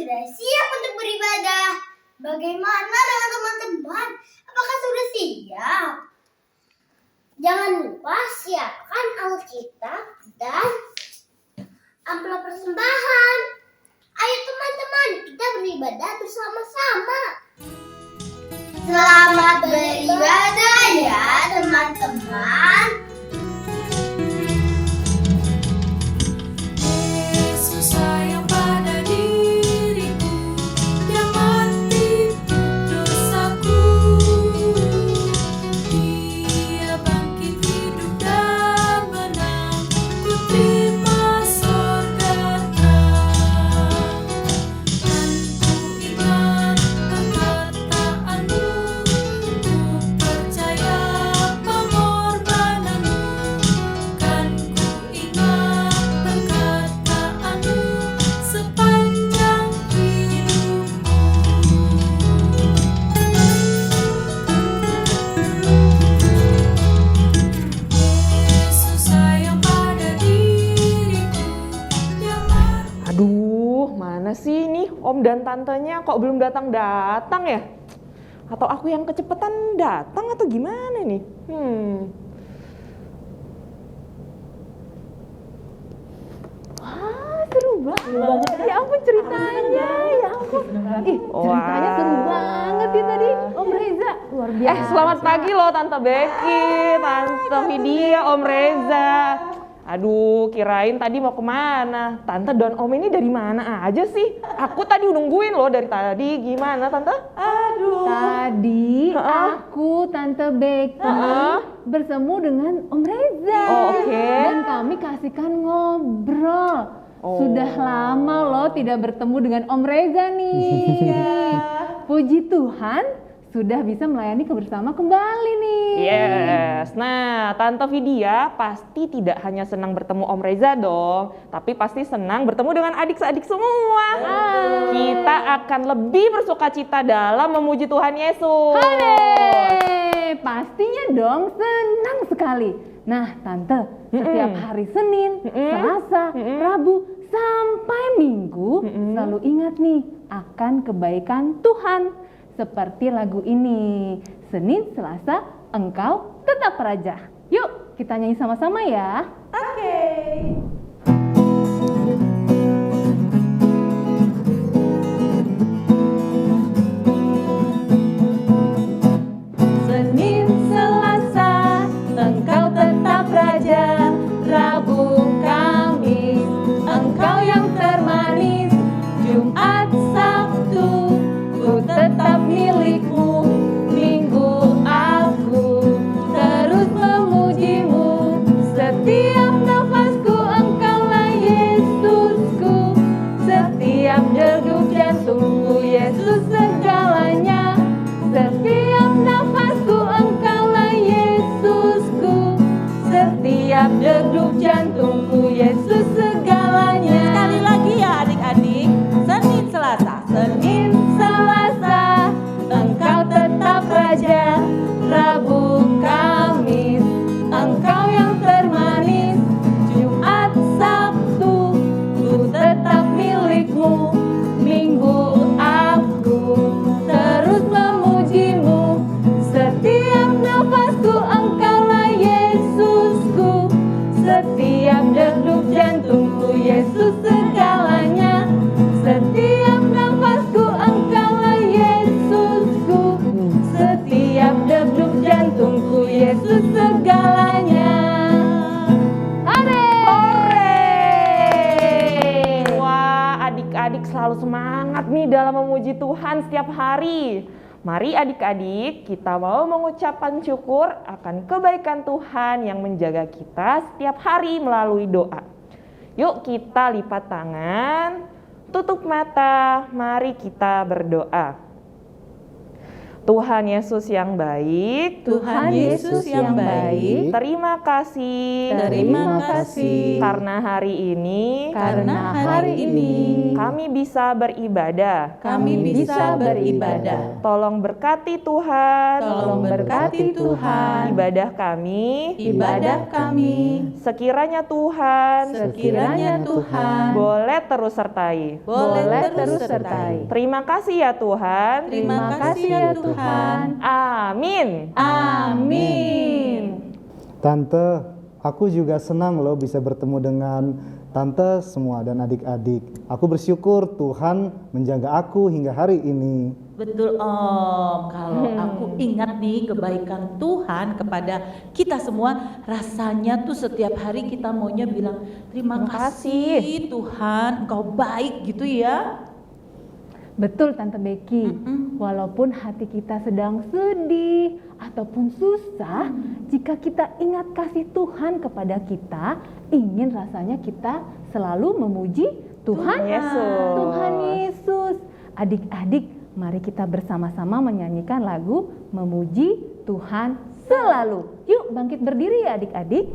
sudah siap untuk beribadah. Bagaimana dengan teman-teman? Apakah sudah siap? Jangan lupa siapkan Alkitab dan amplop persembahan. Ayo teman-teman, kita beribadah bersama-sama. Selamat beribadah ya teman-teman. Sih nih om dan tantenya kok belum datang-datang ya? Atau aku yang kecepatan datang atau gimana nih? Wah, seru banget. Ya ampun ceritanya, ya ampun. Ceritanya seru banget ya tadi, Om Reza. Luar biasa. Selamat pagi loh Tante Becky, Tante Vidya, Om Reza. Aduh, kirain tadi mau kemana? Tante dan Om ini dari mana aja sih? Aku tadi nungguin loh dari tadi. Gimana Tante? Aduh. Tadi aku, Tante Becky, bersemu dengan Om Reza. Oke. Dan kami kasihkan ngobrol. Sudah lama loh tidak bertemu dengan Om Reza nih. Puji Tuhan, sudah bisa melayani kebersama kembali nih. Yes. Nah, Tante Vidya pasti tidak hanya senang bertemu Om Reza dong, tapi pasti senang bertemu dengan adik-adik semua. Kita akan lebih bersukacita dalam memuji Tuhan Yesus. Hai, pastinya dong, senang sekali. Nah, Tante, setiap hari Senin, Selasa, Rabu, sampai Minggu selalu ingat nih akan kebaikan Tuhan. Seperti lagu ini, Senin, Selasa, engkau tetap raja. Yuk, kita nyanyi sama-sama ya. Oke. Senin, Selasa, engkau tetap raja. Rabu, Kamis, engkau yang termanis. Jumat, Sabtu, ku tetap milikmu. Minggu aku terus memujimu. Setiap nafasku engkaulah Yesusku. Setiap degup jantungku Yesus segalanya. Setiap nafasku engkaulah Yesusku. Setiap degup jantungku Yesus segalanya. Sekali lagi ya adik-adik, Senin Selasa. Senin, Selasa, engkau tetap raja. Rabu, Kamis, engkau yang termanis. Jumat, Sabtu, ku tetap milikmu. Minggu aku terus memujimu. Setiap nafasku engkaulah Yesusku. Setiap degup jantungku Yesus segalanya. Setiap nafasku engkaulah Yesusku. Setiap degup jantungku Yesus segalanya. Wah, adik-adik selalu semangat nih dalam memuji Tuhan setiap hari. Mari adik-adik, kita mau mengucapkan syukur akan kebaikan Tuhan yang menjaga kita setiap hari melalui doa. Yuk kita lipat tangan, tutup mata, mari kita berdoa. Tuhan Yesus yang baik, Tuhan Yesus yang baik, terima kasih terima kasih karena hari ini kami bisa beribadah. kami bisa beribadah. Tolong berkati Tuhan, Tolong berkati Tuhan ibadah kami. Sekiranya Tuhan boleh terus sertai. boleh terus sertai. Terima kasih ya Tuhan. Terima kasih ya Tuhan. Amin. Amin. Tante, aku juga senang loh bisa bertemu dengan Tante semua dan adik-adik. Aku bersyukur Tuhan menjaga aku hingga hari ini. Betul Om, kalau aku ingat nih kebaikan Tuhan kepada kita semua, rasanya tuh setiap hari kita maunya bilang terima kasih Tuhan, Engkau baik gitu ya. Betul Tante Becky, walaupun hati kita sedang sedih ataupun susah, jika kita ingat kasih Tuhan kepada kita, ingin rasanya kita selalu memuji Tuhan Yesus. Tuhan Yesus. Adik-adik, mari kita bersama-sama menyanyikan lagu Memuji Tuhan Selalu. Yuk bangkit berdiri ya adik-adik.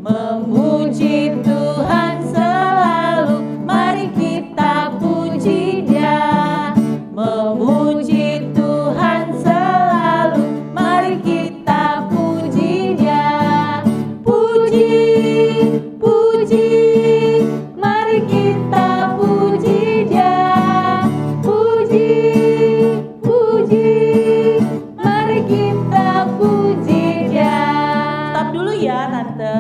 Memuji Tuhan selalu, mari kita puji Dia. Memuji Tuhan selalu, mari kita puji Dia. Puji, puji, mari kita puji Dia. Puji, puji, mari kita puji Dia. Stop dulu ya Tante.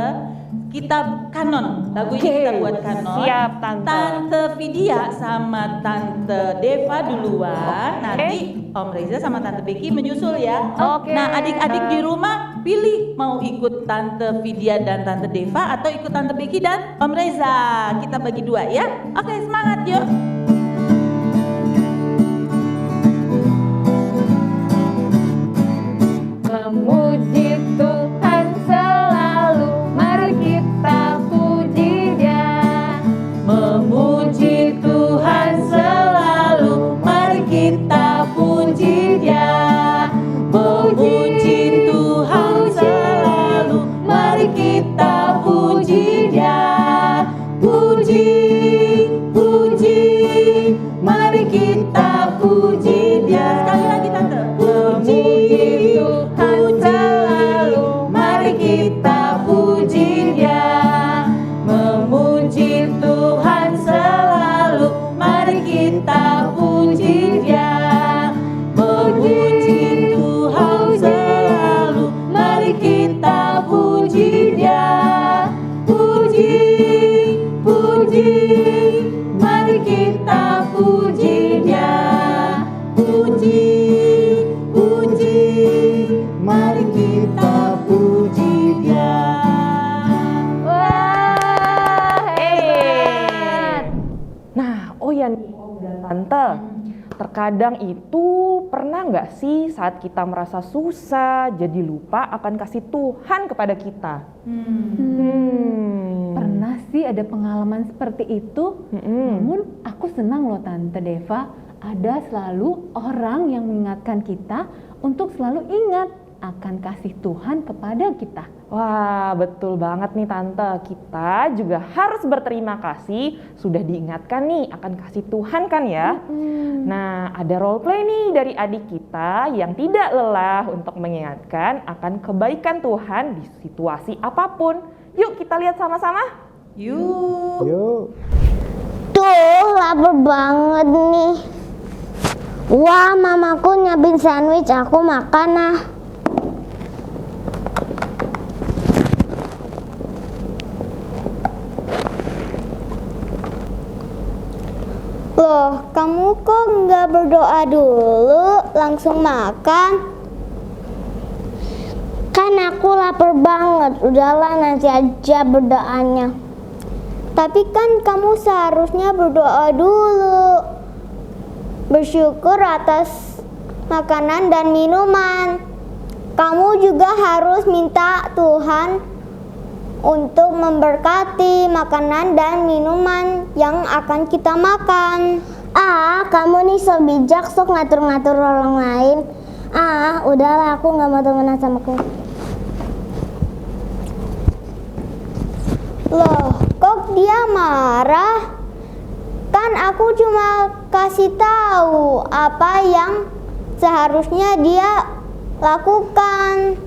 Kita kanon, lagu ini kita buat kanon. Siap, Tante. Tante Vidya sama Tante Deva duluan. Nanti Om Reza sama Tante Becky menyusul ya. Oke. Nah adik-adik di rumah pilih mau ikut Tante Vidya dan Tante Deva atau ikut Tante Becky dan Om Reza. Kita bagi dua ya. Oke semangat yuk. Memuji Tuhan selalu, mari kita puji Dia. Memuji Tuhan selalu, mari kita puji Dia. Memuji Tuhan selalu, mari kita puji Dia. Puji, puji, mari kita puji Dia. Sekali lagi Tante. Puji Tuhan selalu, mari kita puji Dia. Memuji Tuhan selalu, mari kita puji Dia. Memuji Tuhan selalu, mari kita puji Dia. Puji, puji, mari kita puji Dia. Puji, puji, mari kita puji Dia. Wah, hebat. Nah, oh ya nih Om dan Tante, terkadang itu pernah nggak sih saat kita merasa susah jadi lupa akan kasih Tuhan kepada kita? Pernah sih ada pengalaman seperti itu. Namun aku senang loh Tante Deva, ada selalu orang yang mengingatkan kita untuk selalu ingat akan kasih Tuhan kepada kita. Wah, betul banget nih Tante. Kita juga harus berterima kasih sudah diingatkan nih akan kasih Tuhan kan ya. Nah, ada role play nih dari adik kita yang tidak lelah untuk mengingatkan akan kebaikan Tuhan di situasi apapun. Yuk kita lihat sama-sama. Yuk. Yuk. Tuh, lapar banget nih. Wah, mamaku nyiapin sandwich, aku makan ah. Loh, kamu kok nggak berdoa dulu, langsung makan? Kan aku lapar banget, udahlah nanti aja berdoanya. Tapi kan kamu seharusnya berdoa dulu. Bersyukur atas makanan dan minuman. Kamu juga harus minta Tuhan untuk memberkati makanan dan minuman yang akan kita makan. Kamu nih so bijak, sok ngatur-ngatur orang lain. Udahlah, aku nggak mau temenan sama kamu. Loh, kok dia marah? Kan aku cuma kasih tahu apa yang seharusnya dia lakukan.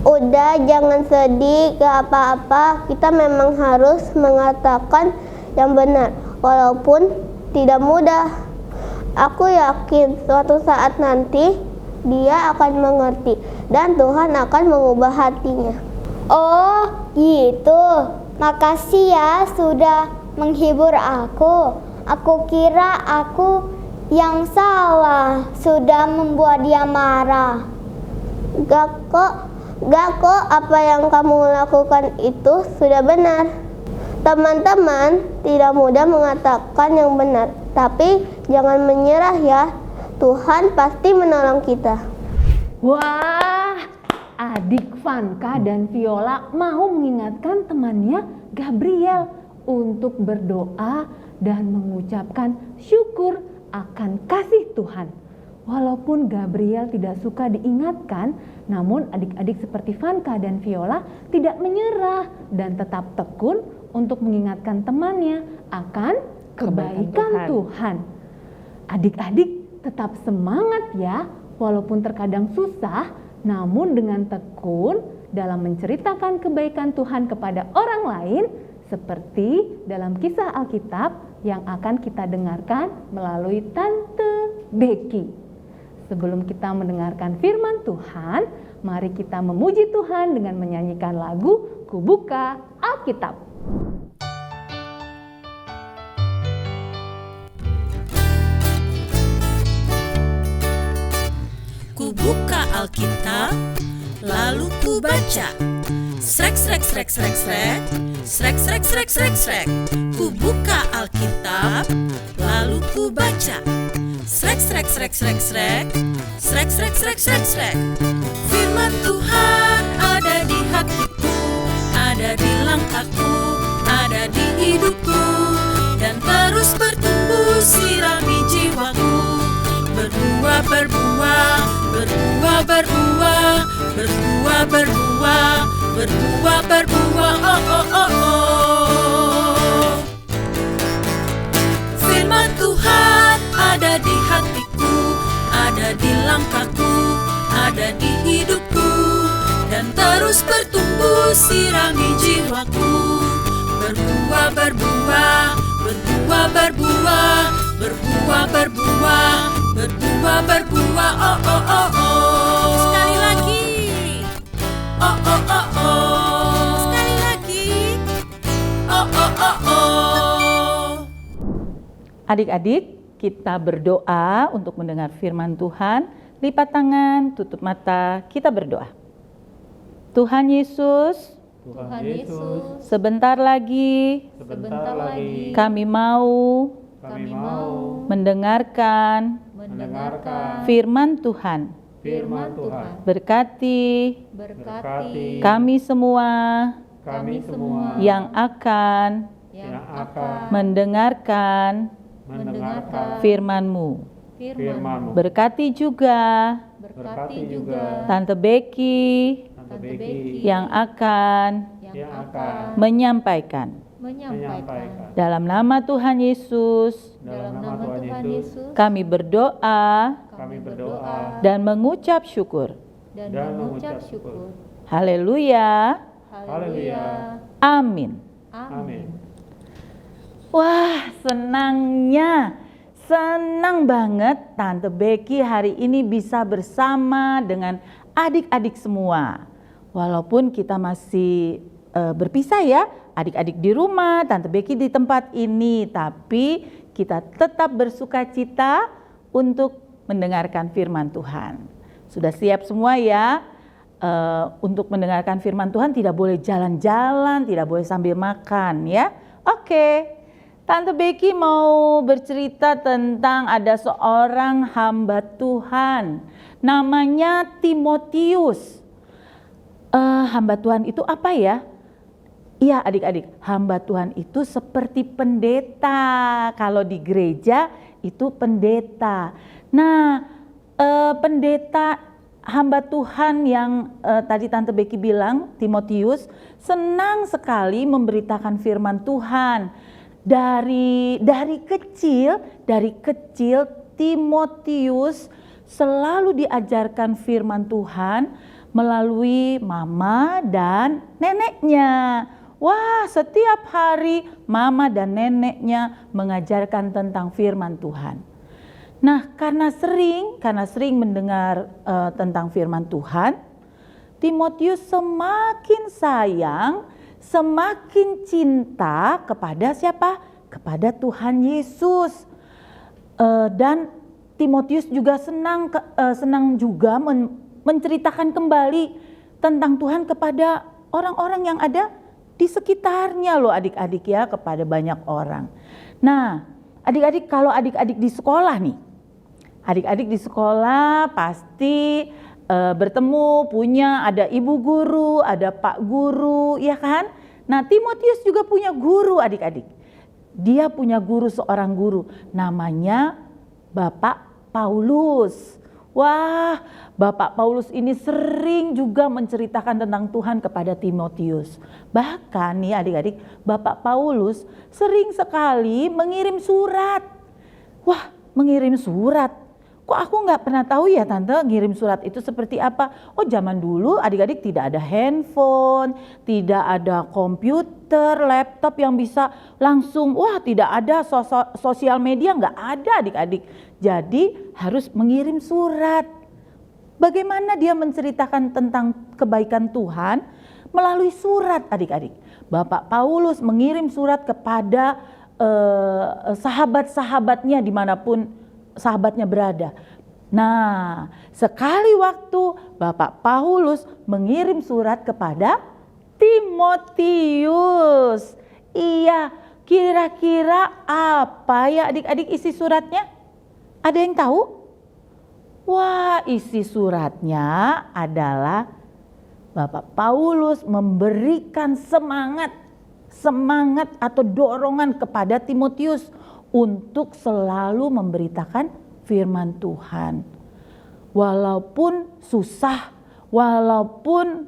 Udah, jangan sedih, gak apa-apa. Kita memang harus mengatakan yang benar, walaupun tidak mudah. Aku yakin suatu saat nanti dia akan mengerti dan Tuhan akan mengubah hatinya. Oh, gitu. Makasih ya sudah menghibur aku. Aku kira aku yang salah sudah membuat dia marah. Gak kok, apa yang kamu lakukan itu sudah benar. Teman-teman tidak mudah mengatakan yang benar, tapi jangan menyerah ya. Tuhan pasti menolong kita. Wah, adik Vanka dan Viola mau mengingatkan temannya Gabriel untuk berdoa dan mengucapkan syukur akan kasih Tuhan. Walaupun Gabriel tidak suka diingatkan, namun adik-adik seperti Vanka dan Viola tidak menyerah dan tetap tekun untuk mengingatkan temannya akan kebaikan Tuhan. Adik-adik tetap semangat ya, walaupun terkadang susah, namun dengan tekun dalam menceritakan kebaikan Tuhan kepada orang lain, seperti dalam kisah Alkitab yang akan kita dengarkan melalui Tante Becky. Sebelum kita mendengarkan firman Tuhan, mari kita memuji Tuhan dengan menyanyikan lagu Kubuka Alkitab. Kubuka Alkitab, lalu ku baca. Srek, srek, srek, srek, srek. Srek, srek, srek, srek, srek. Kubuka Alkitab, lalu ku baca. Srek, srek, srek, srek, srek. Srek, srek, srek, srek, srek. Firman Tuhan ada di hatiku, ada di langkahku, ada di hidupku, dan terus bertumbuh sirami jiwaku. Berbuah, berbuah, berbuah, berbuah, berbuah, berbuah, berbuah, berbuah, oh, oh, oh, oh. Firman Tuhan ada di hatiku, ada di langkahku, ada di hidupku, dan terus bertumbuh sirami jiwaku. Berbuah, berbuah, berbuah, berbuah, berbuah, berbuah, berbuah, berbuah, oh, oh, oh, oh. Sekali lagi, oh, oh, oh, oh. Sekali lagi, oh, oh, oh, oh. Adik-adik, kita berdoa untuk mendengar firman Tuhan. Lipat tangan, tutup mata, kita berdoa. Tuhan Yesus, sebentar lagi kami mau mendengarkan firman Tuhan. Berkati kami semua yang akan mendengarkan firman-Mu. Berkati juga Tante Becky yang akan menyampaikan. Dalam nama Tuhan Yesus, kami berdoa dan mengucap syukur. Haleluya. Amin. Wah, senang banget Tante Becky hari ini bisa bersama dengan adik-adik semua. Walaupun kita masih berpisah ya, adik-adik di rumah, Tante Becky di tempat ini, tapi kita tetap bersukacita untuk mendengarkan firman Tuhan. Sudah siap semua ya? Untuk mendengarkan firman Tuhan tidak boleh jalan-jalan, tidak boleh sambil makan ya. Oke. Tante Becky mau bercerita tentang ada seorang hamba Tuhan, namanya Timotius. Hamba Tuhan itu apa ya? Iya adik-adik, hamba Tuhan itu seperti pendeta. Kalau di gereja itu pendeta. Nah, pendeta hamba Tuhan yang tadi Tante Becky bilang, Timotius, senang sekali memberitakan firman Tuhan. Dari kecil Timotius selalu diajarkan firman Tuhan melalui mama dan neneknya. Wah, setiap hari mama dan neneknya mengajarkan tentang firman Tuhan. Nah, karena sering mendengar tentang firman Tuhan, Timotius semakin sayang, semakin cinta kepada siapa? Kepada Tuhan Yesus. Dan Timotius juga senang juga menceritakan kembali tentang Tuhan kepada orang-orang yang ada di sekitarnya loh adik-adik ya, kepada banyak orang. Nah, adik-adik kalau adik-adik di sekolah nih, adik-adik di sekolah pasti bertemu ada ibu guru, ada pak guru, ya kan? Nah, Timotius juga punya guru adik-adik. Dia punya guru, seorang guru, namanya Bapak Paulus. Wah, Bapak Paulus ini sering juga menceritakan tentang Tuhan kepada Timotius. Bahkan nih adik-adik, Bapak Paulus sering sekali mengirim surat. Wah, mengirim surat. Kok aku nggak pernah tahu ya Tante, ngirim surat itu seperti apa? Oh, zaman dulu adik-adik tidak ada handphone, tidak ada komputer, laptop yang bisa langsung, tidak ada sosial media, nggak ada adik-adik. Jadi harus mengirim surat. Bagaimana dia menceritakan tentang kebaikan Tuhan? Melalui surat adik-adik. Bapak Paulus mengirim surat kepada sahabat-sahabatnya dimanapun sahabatnya berada. Nah, sekali waktu Bapak Paulus mengirim surat kepada Timotius. Iya, kira-kira apa ya adik-adik isi suratnya? Ada yang tahu? Wah, isi suratnya adalah Bapak Paulus memberikan semangat atau dorongan kepada Timotius untuk selalu memberitakan firman Tuhan. Walaupun susah, walaupun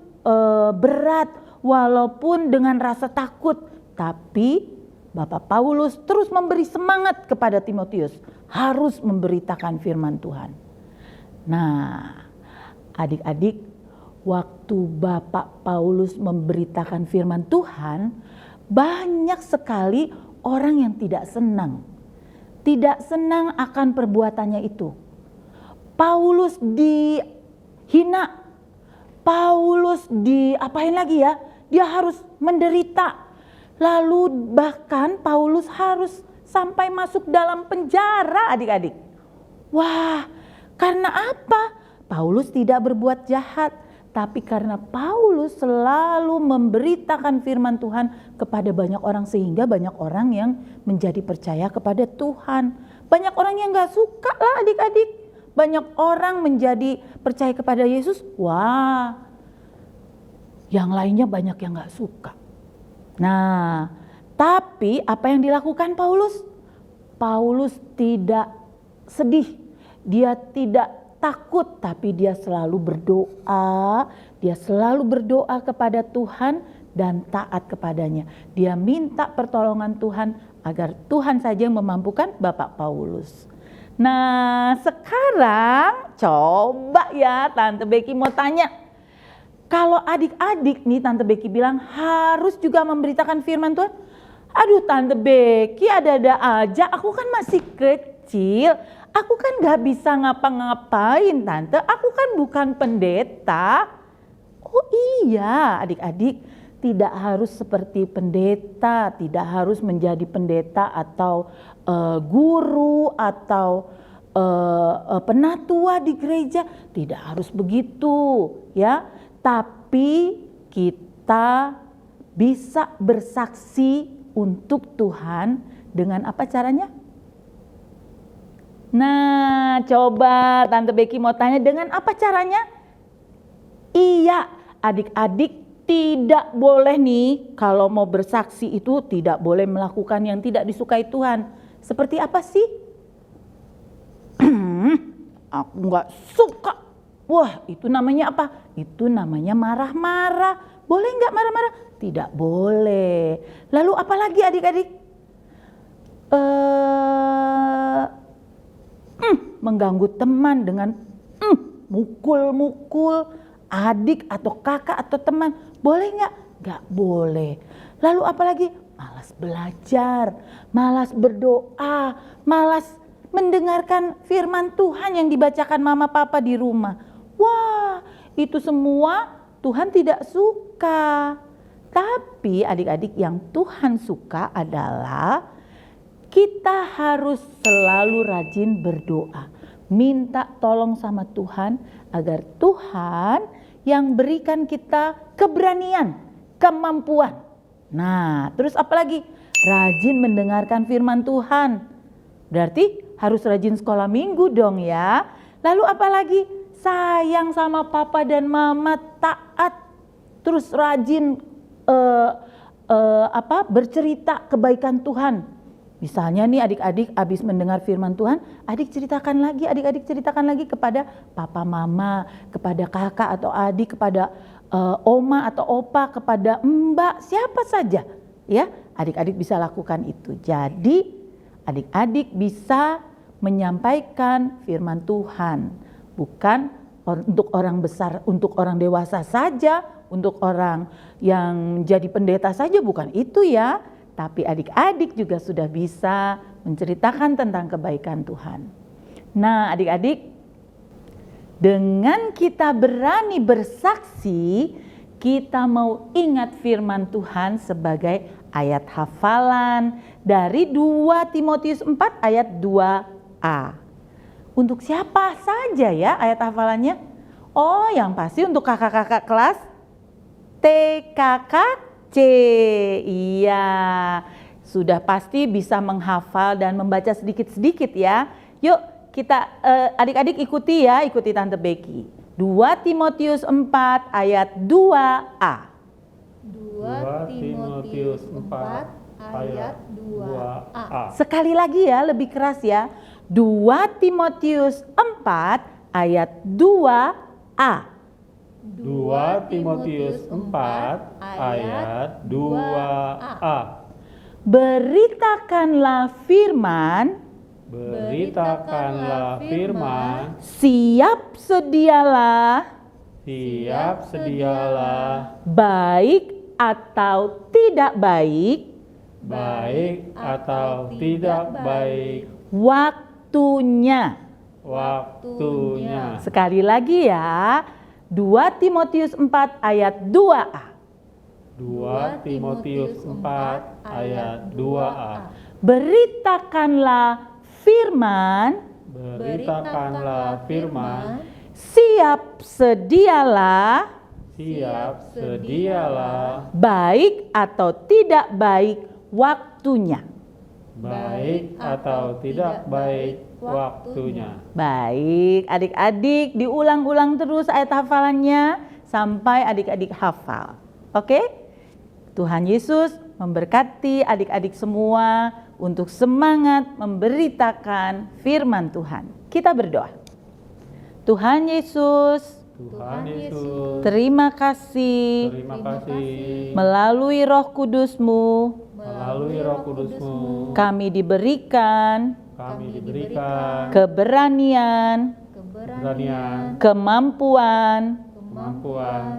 berat, walaupun dengan rasa takut, tapi Bapak Paulus terus memberi semangat kepada Timotius harus memberitakan firman Tuhan. Nah, adik-adik, waktu Bapak Paulus memberitakan firman Tuhan, banyak sekali orang yang tidak senang akan perbuatannya itu. Paulus dihina, Paulus diapain lagi ya? Dia harus menderita. Lalu bahkan Paulus harus sampai masuk dalam penjara adik-adik. Wah, karena apa? Paulus tidak berbuat jahat, tapi karena Paulus selalu memberitakan firman Tuhan kepada banyak orang, sehingga banyak orang yang menjadi percaya kepada Tuhan. Banyak orang yang gak suka lah adik-adik. Banyak orang menjadi percaya kepada Yesus. Wah, yang lainnya banyak yang gak suka. Nah, tapi apa yang dilakukan Paulus? Paulus tidak sedih, dia tidak takut, tapi dia selalu berdoa. Dia selalu berdoa kepada Tuhan dan taat kepadanya. Dia minta pertolongan Tuhan agar Tuhan saja yang memampukan Bapak Paulus. Nah, sekarang coba ya Tante Becky mau tanya. Kalau adik-adik nih Tante Becky bilang harus juga memberitakan firman Tuhan. Aduh Tante Becky, ada-ada aja, aku kan masih kecil. Aku kan gak bisa ngapa-ngapain Tante, aku kan bukan pendeta. Oh iya adik-adik, tidak harus seperti pendeta, tidak harus menjadi pendeta atau guru atau penatua di gereja. Tidak harus begitu ya. Tapi kita bisa bersaksi untuk Tuhan dengan apa caranya? Nah, coba Tante Becky mau tanya, dengan apa caranya? Iya, adik-adik tidak boleh nih, kalau mau bersaksi itu tidak boleh melakukan yang tidak disukai Tuhan. Seperti apa sih? Aku nggak suka. Wah, itu namanya apa? Itu namanya marah-marah. Boleh nggak marah-marah? Tidak boleh. Lalu apa lagi adik-adik? Mengganggu teman dengan mukul-mukul adik atau kakak atau teman. Boleh nggak? Nggak boleh. Lalu apa lagi? Malas belajar, malas berdoa, malas mendengarkan firman Tuhan yang dibacakan mama papa di rumah. Wah, itu semua Tuhan tidak suka. Tapi adik-adik, yang Tuhan suka adalah kita harus selalu rajin berdoa. Minta tolong sama Tuhan agar Tuhan yang berikan kita keberanian, kemampuan. Nah, terus apa lagi? Rajin mendengarkan firman Tuhan. Berarti harus rajin sekolah minggu dong ya. Lalu apa lagi? Sayang sama papa dan mama, taat, terus rajin bercerita kebaikan Tuhan. Misalnya nih adik-adik habis mendengar firman Tuhan, adik ceritakan lagi kepada papa mama, kepada kakak atau adik, kepada oma atau opa, kepada mbak, siapa saja ya. Adik-adik bisa lakukan itu. Jadi adik-adik bisa menyampaikan firman Tuhan, bukan untuk orang besar, untuk orang dewasa saja, untuk orang yang jadi pendeta saja, bukan itu ya. Tapi adik-adik juga sudah bisa menceritakan tentang kebaikan Tuhan. Nah adik-adik, dengan kita berani bersaksi, kita mau ingat firman Tuhan sebagai ayat hafalan dari 2 Timotius 4 ayat 2a. Untuk siapa saja ya ayat hafalannya? Oh, yang pasti untuk kakak-kakak kelas TKKC. Iya, sudah pasti bisa menghafal dan membaca sedikit-sedikit ya. Yuk kita adik-adik ikuti ya, ikuti Tante Becky. 2 Timotius 4 ayat 2a. 2 Timotius 4 ayat 2a. Sekali lagi ya, lebih keras ya. 2 Timotius 4 ayat 2a. 2 Timotius 4 ayat 2a. Beritakanlah firman, siap sedialah, baik atau tidak baik, waktunya. Sekali lagi ya, 2 Timotius 4 ayat 2a. 2 Timotius 4 ayat 2a. Beritakanlah firman, siap sedialah, baik atau tidak baik waktunya. Baik, adik-adik diulang-ulang terus ayat hafalannya sampai adik-adik hafal. Oke? Tuhan Yesus memberkati adik-adik semua untuk semangat memberitakan firman Tuhan. Kita berdoa. Tuhan Yesus, terima kasih melalui Roh Kudus-Mu, kami diberikan keberanian, kemampuan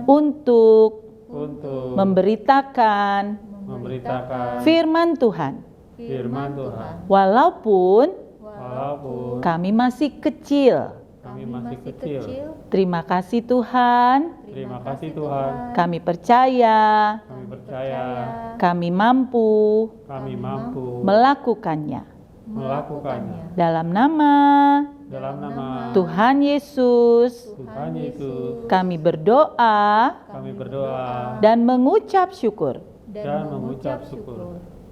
untuk memberitakan firman Tuhan. Walaupun kami masih kecil. Terima kasih Tuhan. Kami percaya. Kami mampu melakukannya. Dalam nama Tuhan Yesus, kami berdoa dan mengucap syukur.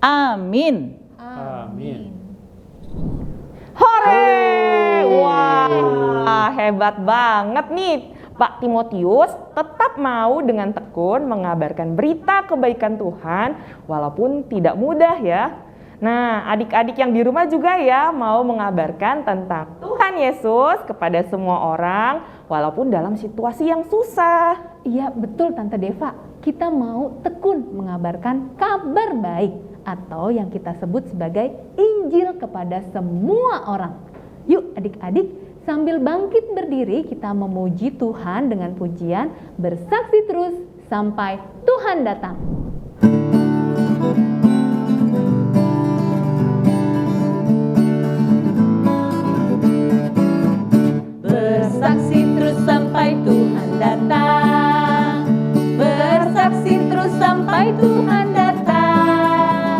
Amin. Hore! Wah, hebat banget nih Pak Timotius tetap mau dengan tekun mengabarkan berita kebaikan Tuhan walaupun tidak mudah ya. Nah, adik-adik yang di rumah juga ya mau mengabarkan tentang Tuhan Yesus kepada semua orang walaupun dalam situasi yang susah. Iya betul Tante Deva, kita mau tekun mengabarkan kabar baik atau yang kita sebut sebagai Injil kepada semua orang. Yuk adik-adik, sambil bangkit berdiri kita memuji Tuhan dengan pujian bersaksi terus sampai Tuhan datang. Bersaksi terus sampai Tuhan datang. Bersaksi terus sampai Tuhan datang.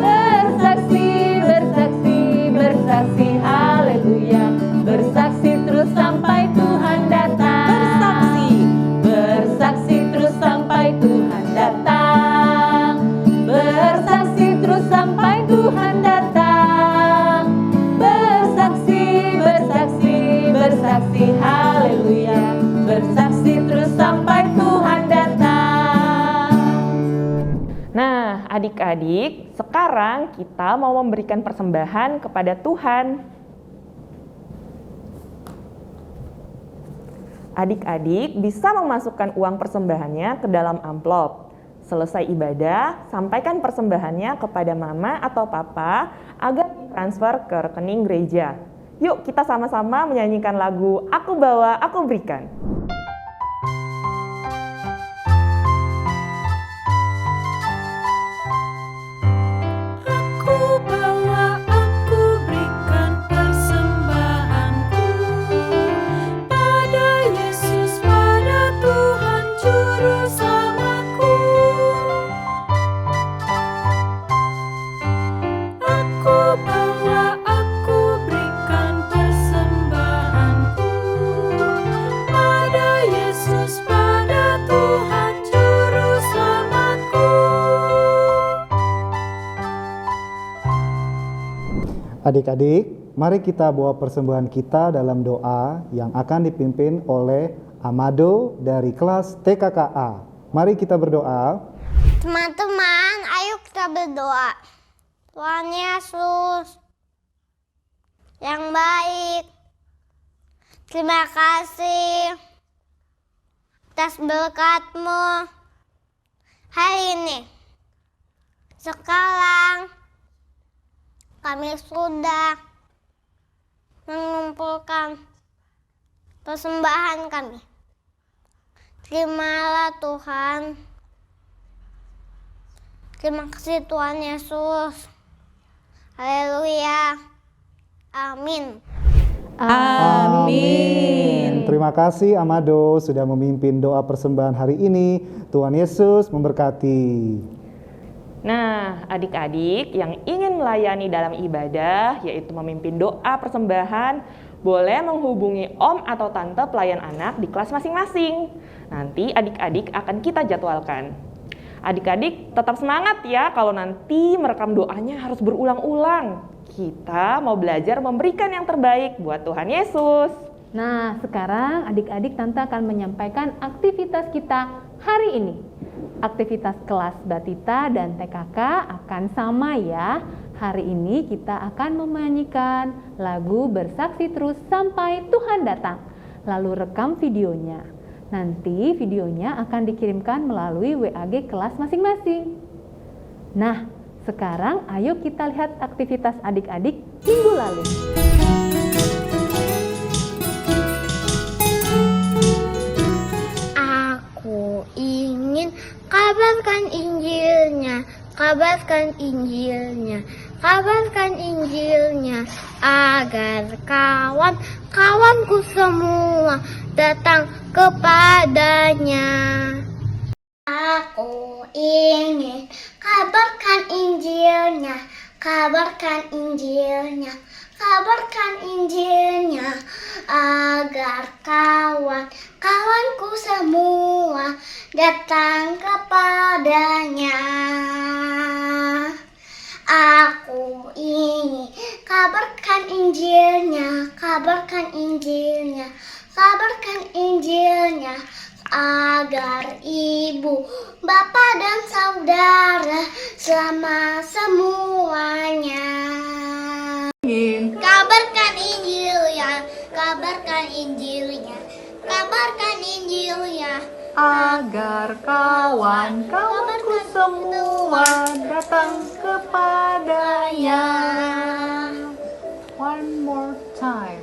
Bersaksi, bersaksi, bersaksi, haleluya. Bersaksi terus sampai Tuhan datang. Bersaksi terus sampai Tuhan datang. Bersaksi terus sampai Tuhan datang. Bersaksi, bersaksi, bersaksi, haleluya. Bersaksi terus sampai Tuhan datang. Nah, adik-adik, sekarang kita mau memberikan persembahan kepada Tuhan. Adik-adik bisa memasukkan uang persembahannya ke dalam amplop. Selesai ibadah, sampaikan persembahannya kepada mama atau papa agar ditransfer ke rekening gereja. Yuk kita sama-sama menyanyikan lagu Aku Bawa, Aku Berikan. Aku bawa, aku berikan persembahanku pada Yesus, pada Tuhan Juru Selamatku. Aku bawa, aku berikan persembahanku pada Yesus, pada Tuhan Juru Selamatku. Adik-adik, mari kita bawa persembahan kita dalam doa yang akan dipimpin oleh Amado dari kelas TKKA. Mari kita berdoa. Teman-teman, ayo kita berdoa. Tuhan Yesus yang baik, terima kasih atas berkat-Mu hari ini. Sekarang kami sudah mengumpulkan persembahan kami. Terimalah Tuhan. Terima kasih Tuhan Yesus. Haleluya. Amin. Amin. Terima kasih Amado sudah memimpin doa persembahan hari ini. Tuhan Yesus memberkati. Nah, adik-adik yang ingin melayani dalam ibadah, yaitu memimpin doa persembahan, boleh menghubungi om atau tante pelayan anak di kelas masing-masing. Nanti adik-adik akan kita jadwalkan. Adik-adik tetap semangat ya kalau nanti merekam doanya harus berulang-ulang. Kita mau belajar memberikan yang terbaik buat Tuhan Yesus. Nah, sekarang adik-adik Tante akan menyampaikan aktivitas kita hari ini. Aktivitas kelas Batita dan TKK akan sama ya. Hari ini kita akan menyanyikan lagu Bersaksi Terus Sampai Tuhan Datang. Lalu rekam videonya. Nanti videonya akan dikirimkan melalui WAG kelas masing-masing. Nah, sekarang ayo kita lihat aktivitas adik-adik minggu lalu. Aku ingin kabarkan Injilnya, kabarkan Injilnya, kabarkan Injilnya, agar kawan-kawanku semua datang kepadanya. Aku ingin kabarkan Injilnya, kabarkan Injilnya, kabarkan Injilnya, agar kawan-kawanku semua datang kepadanya. Aku ingin kabarkan Injilnya, kabarkan Injilnya, kabarkan Injilnya, agar ibu, bapak dan saudara selama semuanya. Kabarkan Injilnya, kabarkan Injilnya, kabarkan Injilnya, Agar kawan-kawanku semua datang kepadanya. One more time.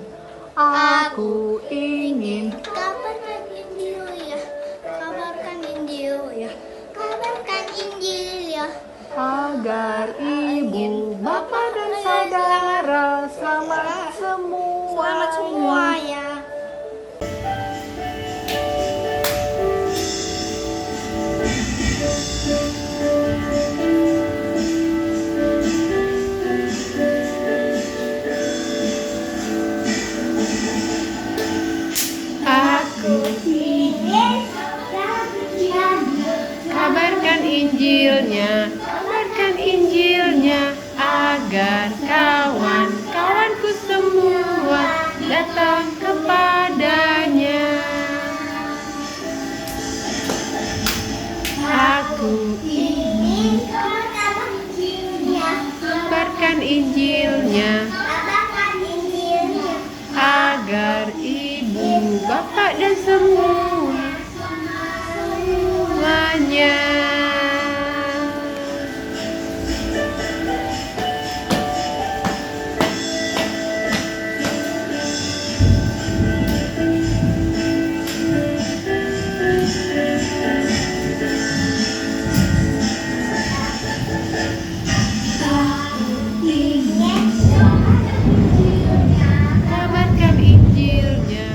Aku ingin kabarkan Injilnya, kabarkan Injilnya, kabarkan Injilnya, agar ibu, bapak dan saudara selamat semuanya. Kabarkan Injilnya, agar kawan-kawanku semua datang kepadanya. Aku ingin kabarkan Injilnya, agar ibu, bapak dan semuanya. Kabarkan Injilnya,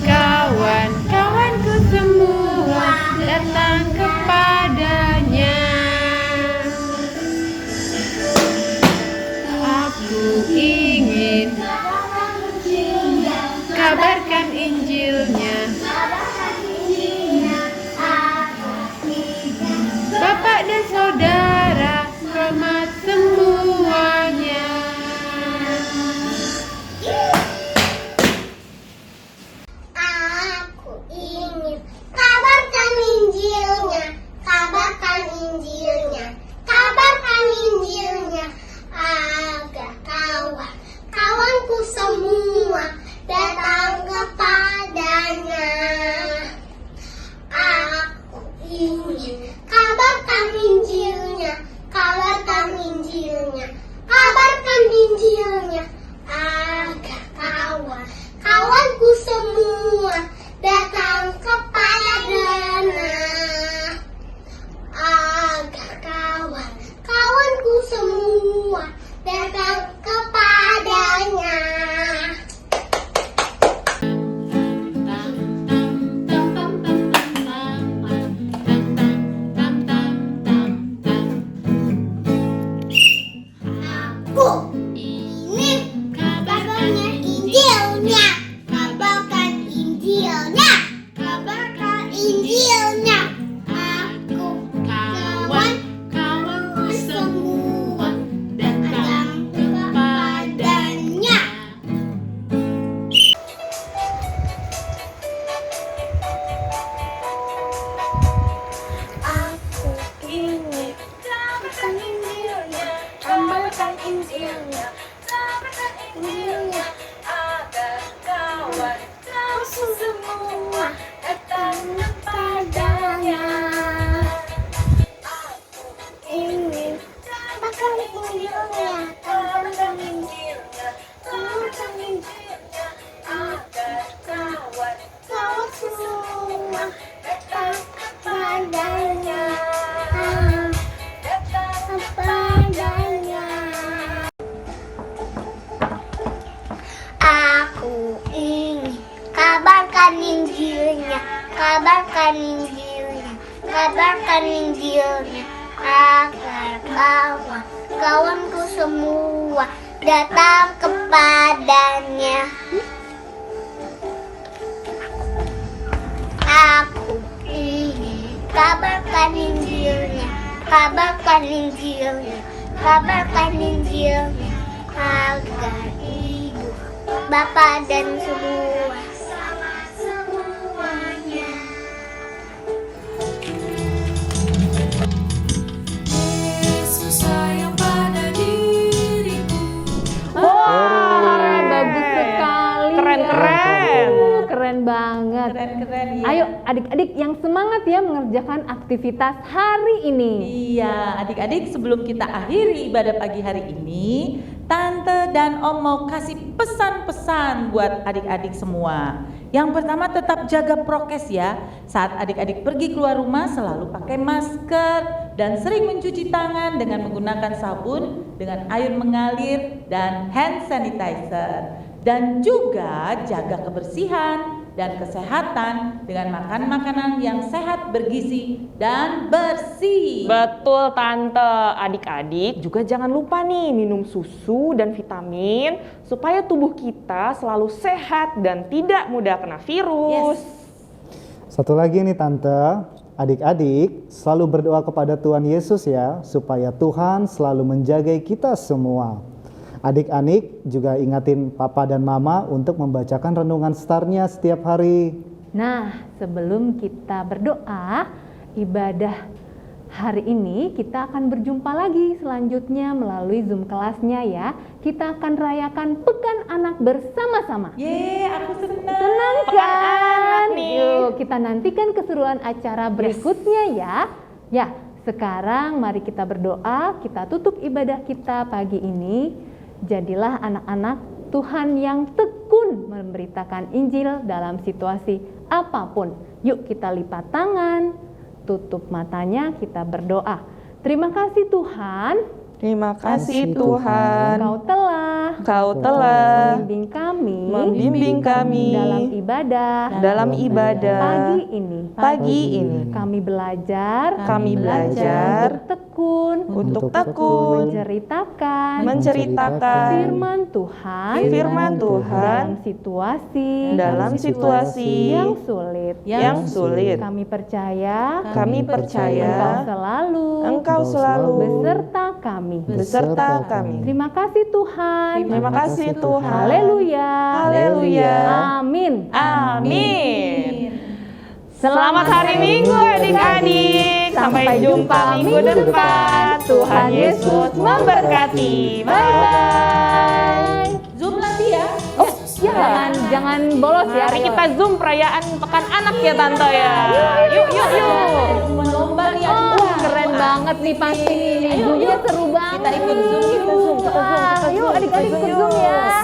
kawan-kawanku semua datang kepadanya. Aku ingin kabarkan Injilnya, bapak dan saudara selamat semuanya. Aku ingin kabarkan Injilnya, kabarkan Injilnya, kabarkan Injilnya, agar kawan-kawanku semua datang kepadanya. Aku ingin kabarkan Injilnya, kabarkan Injilnya, kabarkan Injilnya, agar kawanku semua datang kepadanya. Agar kawanku semua datang kepadanya. Aku ingin kabarkan Injilnya, kabarkan Injilnya, kabarkan Injilnya. Aku kawan-kawanku semua datang kepadanya. Aku ingin kabarkan Injilnya, kabarkan Injilnya, kabarkan Injilnya, agar kawan-kawanku semua datang kepadanya. Aku ingin kabarkan Injilnya, kabarkan Injilnya, kabarkan Injilnya, agar kawan-kawanku semua datang kepadanya. Aku ingin kabarkan Injilnya, kabarkan Injilnya, kabarkan Injilnya, agar kawan-kawanku semua datang kepadanya. Aku ingin kabarkan Injilnya, kabarkan Injilnya, kabarkan Injilnya, agar ibu, Bapa dan semua. Yesus sayang pada diriku. Wah, bagus sekali. Keren-keren. Keren banget. Keren-keren ya. Ayo adik-adik yang semangat ya mengerjakan aktivitas hari ini. Iya, adik-adik sebelum kita akhiri ibadah pagi hari ini, Tante dan Om mau kasih pesan-pesan buat adik-adik semua. Yang pertama tetap jaga prokes ya. Saat adik-adik pergi keluar rumah selalu pakai masker dan sering mencuci tangan dengan menggunakan sabun dengan air mengalir dan hand sanitizer. Dan juga jaga kebersihan dan kesehatan dengan makan makanan yang sehat, bergizi, dan bersih. Betul Tante, adik-adik juga jangan lupa nih minum susu dan vitamin supaya tubuh kita selalu sehat dan tidak mudah kena virus. Satu lagi nih Tante, adik-adik selalu berdoa kepada Tuhan Yesus ya, supaya Tuhan selalu menjaga kita semua. Adik-adik juga ingatin papa dan mama untuk membacakan renungan starnya setiap hari. Nah, sebelum kita berdoa, ibadah hari ini kita akan berjumpa lagi selanjutnya melalui Zoom kelasnya ya. Kita akan rayakan Pekan Anak bersama-sama. Aku senang. Senang Pekan kan? Anak nih. Yuk, kita nantikan keseruan acara berikutnya ya. Ya, sekarang mari kita berdoa, kita tutup ibadah kita pagi ini. Jadilah anak-anak Tuhan yang tekun memberitakan Injil dalam situasi apapun. Yuk kita lipat tangan, tutup matanya, kita berdoa. Terima kasih Tuhan, Terima kasih Tuhan, Kau telah membimbing kami dalam ibadah pagi ini. Kami belajar untuk tekun menceritakan firman Tuhan dalam situasi yang sulit. Kami percaya Engkau selalu beserta kami. Terima kasih Tuhan. Haleluya. Amin. Selamat hari Minggu adik-adik. Sampai jumpa minggu depan. Tuhan Yesus memberkati. Bye-bye. Zoom nanti ya. Oh, jangan bolos ya. Mari kita Zoom perayaan Pekan Anak ya Tante ya. Yuk. Lomba nih. Wah, keren banget nih pasti nih. Zoom-nya seru banget. Kita ikut Zoom. Wah, yuk adik-adik ke Zoom ya.